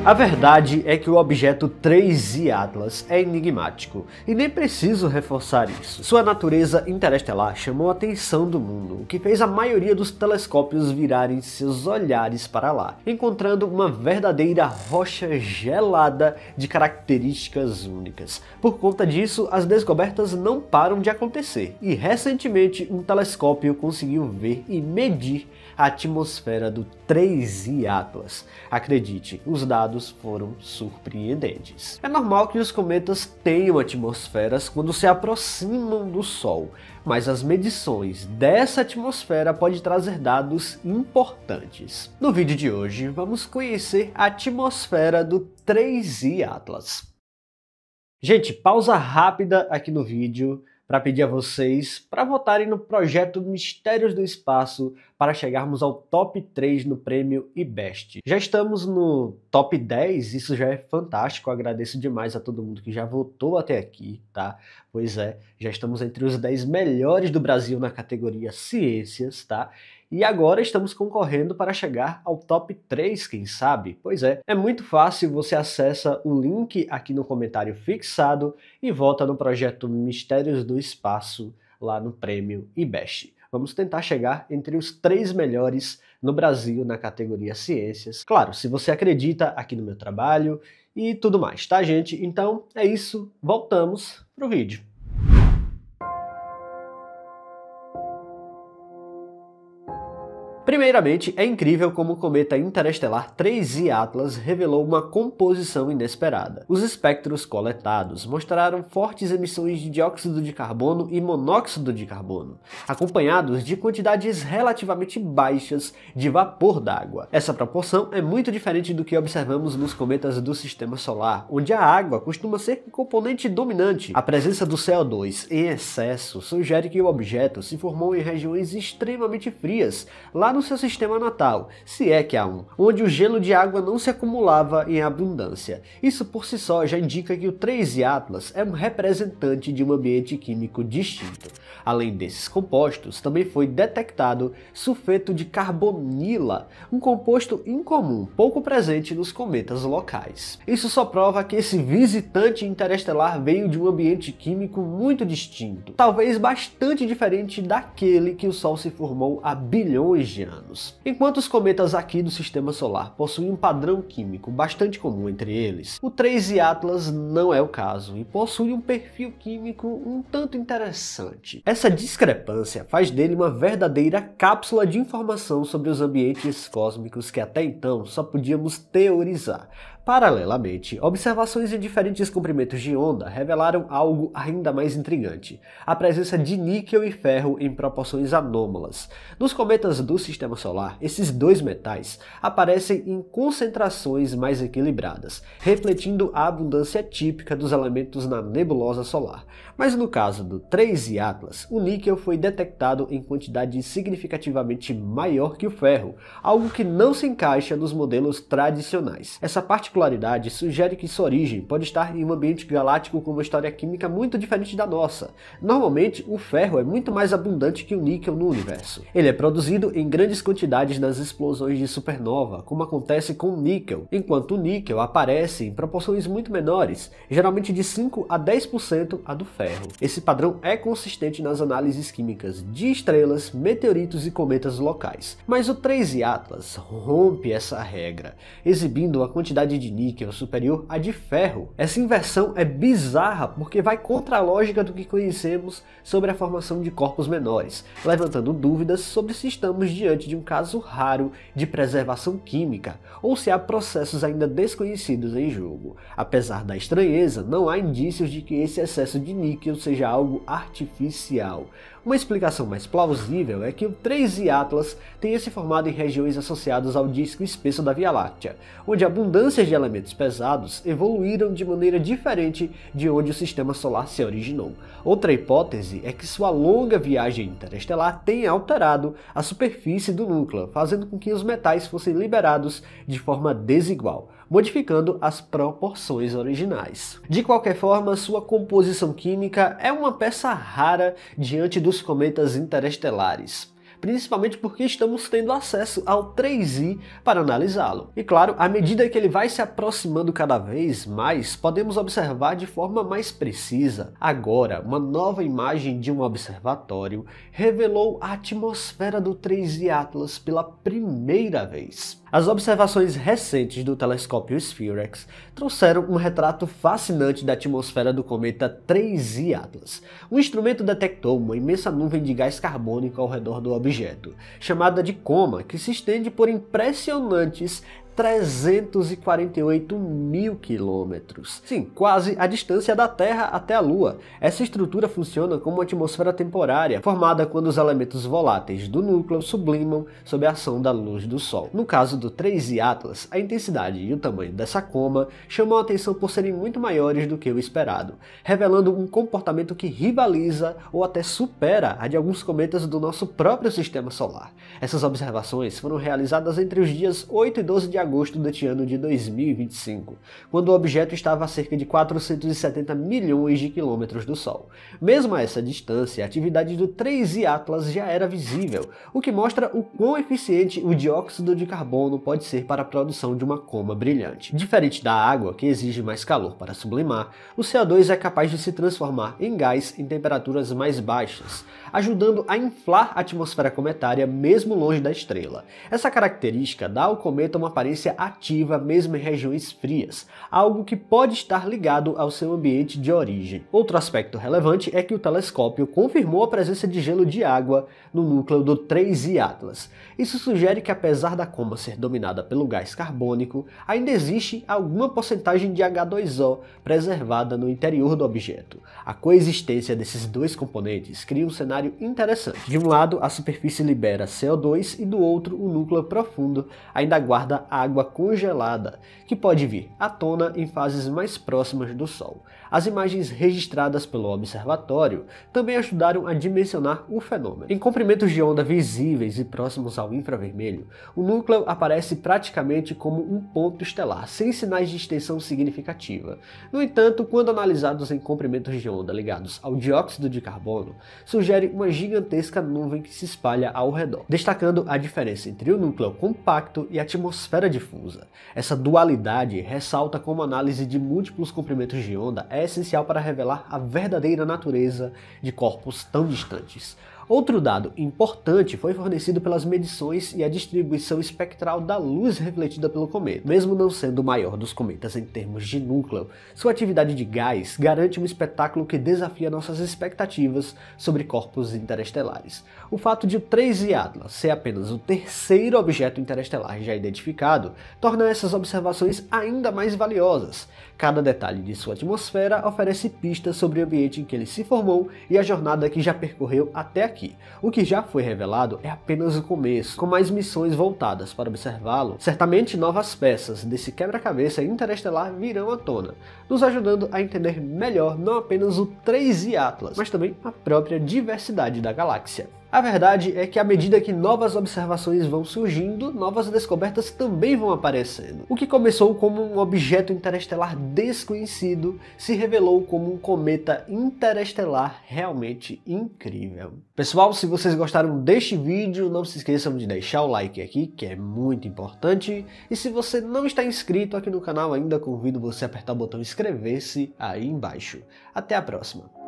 A verdade é que o objeto 3I Atlas é enigmático, e nem preciso reforçar isso. Sua natureza interestelar chamou a atenção do mundo, o que fez a maioria dos telescópios virarem seus olhares para lá, encontrando uma verdadeira rocha gelada de características únicas. Por conta disso, as descobertas não param de acontecer, e recentemente um telescópio conseguiu ver e medir a atmosfera do 3I Atlas. Acredite, os dados foram surpreendentes. É normal que os cometas tenham atmosferas quando se aproximam do Sol, mas as medições dessa atmosfera podem trazer dados importantes. No vídeo de hoje, vamos conhecer a atmosfera do 3I Atlas. Gente, pausa rápida aqui no vídeo para pedir a vocês para votarem no projeto Mistérios do Espaço para chegarmos ao top 3 no prêmio IBEST. Já estamos no top 10, isso já é fantástico, eu agradeço demais a todo mundo que já votou até aqui, tá? Pois é, já estamos entre os 10 melhores do Brasil na categoria Ciências, tá? E agora estamos concorrendo para chegar ao top 3, quem sabe? Pois é muito fácil, você acessa o link aqui no comentário fixado e vota no projeto Mistérios do Espaço lá no prêmio IBEST. Vamos tentar chegar entre os 3 melhores no Brasil na categoria Ciências. Claro, se você acredita aqui no meu trabalho e tudo mais, tá, gente? Então é isso, voltamos pro vídeo. Primeiramente, é incrível como o cometa interestelar 3I Atlas revelou uma composição inesperada. Os espectros coletados mostraram fortes emissões de dióxido de carbono e monóxido de carbono, acompanhados de quantidades relativamente baixas de vapor d'água. Essa proporção é muito diferente do que observamos nos cometas do Sistema Solar, onde a água costuma ser o componente dominante. A presença do CO2 em excesso sugere que o objeto se formou em regiões extremamente frias, lá no seu sistema natal, se é que há um, onde o gelo de água não se acumulava em abundância. Isso por si só já indica que o 3I Atlas é um representante de um ambiente químico distinto. Além desses compostos, também foi detectado sulfeto de carbonila, um composto incomum, pouco presente nos cometas locais. Isso só prova que esse visitante interestelar veio de um ambiente químico muito distinto, talvez bastante diferente daquele que o Sol se formou há bilhões de anos. Enquanto os cometas aqui do Sistema Solar possuem um padrão químico bastante comum entre eles, o 3I Atlas não é o caso e possui um perfil químico um tanto interessante. Essa discrepância faz dele uma verdadeira cápsula de informação sobre os ambientes cósmicos que até então só podíamos teorizar. Paralelamente, observações em diferentes comprimentos de onda revelaram algo ainda mais intrigante: a presença de níquel e ferro em proporções anômalas. Nos cometas do Sistema Solar, esses dois metais aparecem em concentrações mais equilibradas, refletindo a abundância típica dos elementos na nebulosa solar. Mas no caso do 3I Atlas, o níquel foi detectado em quantidade significativamente maior que o ferro, algo que não se encaixa nos modelos tradicionais. Essa particularidade sugere que sua origem pode estar em um ambiente galáctico com uma história química muito diferente da nossa. Normalmente, o ferro é muito mais abundante que o níquel no universo. Ele é produzido em grandes quantidades nas explosões de supernova, como acontece com o níquel, enquanto o níquel aparece em proporções muito menores, geralmente de 5 a 10% a do ferro. Esse padrão é consistente nas análises químicas de estrelas, meteoritos e cometas locais. Mas o 3I Atlas rompe essa regra, exibindo a quantidade de níquel superior à de ferro. Essa inversão é bizarra porque vai contra a lógica do que conhecemos sobre a formação de corpos menores, levantando dúvidas sobre se estamos diante de um caso raro de preservação química ou se há processos ainda desconhecidos em jogo. Apesar da estranheza, não há indícios de que esse excesso de níquel seja algo artificial. Uma explicação mais plausível é que o 3I Atlas tenha se formado em regiões associadas ao disco espesso da Via Láctea, onde abundâncias de elementos pesados evoluíram de maneira diferente de onde o Sistema Solar se originou. Outra hipótese é que sua longa viagem interestelar tenha alterado a superfície do núcleo, fazendo com que os metais fossem liberados de forma desigual, modificando as proporções originais. De qualquer forma, sua composição química é uma peça rara diante dos cometas interestelares. principalmente porque estamos tendo acesso ao 3i para analisá-lo. E claro, à medida que ele vai se aproximando cada vez mais, podemos observar de forma mais precisa. Agora, uma nova imagem de um observatório revelou a atmosfera do 3i Atlas pela primeira vez. As observações recentes do telescópio SPHEREX trouxeram um retrato fascinante da atmosfera do cometa 3i Atlas. O instrumento detectou uma imensa nuvem de gás carbônico ao redor do objeto, chamada de coma, que se estende por impressionantes 348 mil quilômetros. Sim, quase a distância da Terra até a Lua. Essa estrutura funciona como uma atmosfera temporária, formada quando os elementos voláteis do núcleo sublimam sob a ação da luz do Sol. No caso do 3i Atlas, a intensidade e o tamanho dessa coma chamam a atenção por serem muito maiores do que o esperado, revelando um comportamento que rivaliza ou até supera a de alguns cometas do nosso próprio sistema solar. Essas observações foram realizadas entre os dias 8 e 12 de agosto deste ano de 2025, quando o objeto estava a cerca de 470 milhões de quilômetros do Sol. Mesmo a essa distância, a atividade do 3i Atlas já era visível, o que mostra o quão eficiente o dióxido de carbono pode ser para a produção de uma coma brilhante. Diferente da água, que exige mais calor para sublimar, o CO2 é capaz de se transformar em gás em temperaturas mais baixas, ajudando a inflar a atmosfera cometária mesmo longe da estrela. Essa característica dá ao cometa uma aparência ativa mesmo em regiões frias, algo que pode estar ligado ao seu ambiente de origem. Outro aspecto relevante é que o telescópio confirmou a presença de gelo de água no núcleo do 3i Atlas. Isso sugere que, apesar da coma ser dominada pelo gás carbônico, ainda existe alguma porcentagem de H2O preservada no interior do objeto. A coexistência desses dois componentes cria um cenário interessante. De um lado, a superfície libera CO2 e do outro, o núcleo profundo ainda guarda água congelada, que pode vir à tona em fases mais próximas do Sol. As imagens registradas pelo observatório também ajudaram a dimensionar o fenômeno. Em comprimentos de onda visíveis e próximos ao infravermelho, o núcleo aparece praticamente como um ponto estelar, sem sinais de extensão significativa. No entanto, quando analisados em comprimentos de onda ligados ao dióxido de carbono, sugere uma gigantesca nuvem que se espalha ao redor, destacando a diferença entre o núcleo compacto e a atmosfera difusa. Essa dualidade ressalta como a análise de múltiplos comprimentos de onda é essencial para revelar a verdadeira natureza de corpos tão distantes. Outro dado importante foi fornecido pelas medições e a distribuição espectral da luz refletida pelo cometa. Mesmo não sendo o maior dos cometas em termos de núcleo, sua atividade de gás garante um espetáculo que desafia nossas expectativas sobre corpos interestelares. O fato de o 3i Atlas ser apenas o terceiro objeto interestelar já identificado torna essas observações ainda mais valiosas. Cada detalhe de sua atmosfera oferece pistas sobre o ambiente em que ele se formou e a jornada que já percorreu até aqui. O que já foi revelado é apenas o começo. Com mais missões voltadas para observá-lo, certamente novas peças desse quebra-cabeça interestelar virão à tona, nos ajudando a entender melhor não apenas o 3i Atlas, mas também a própria diversidade da galáxia. A verdade é que à medida que novas observações vão surgindo, novas descobertas também vão aparecendo. O que começou como um objeto interestelar desconhecido se revelou como um cometa interestelar realmente incrível. Pessoal, se vocês gostaram deste vídeo, não se esqueçam de deixar o like aqui, que é muito importante. E se você não está inscrito aqui no canal ainda, convido você a apertar o botão inscrever-se aí embaixo. Até a próxima!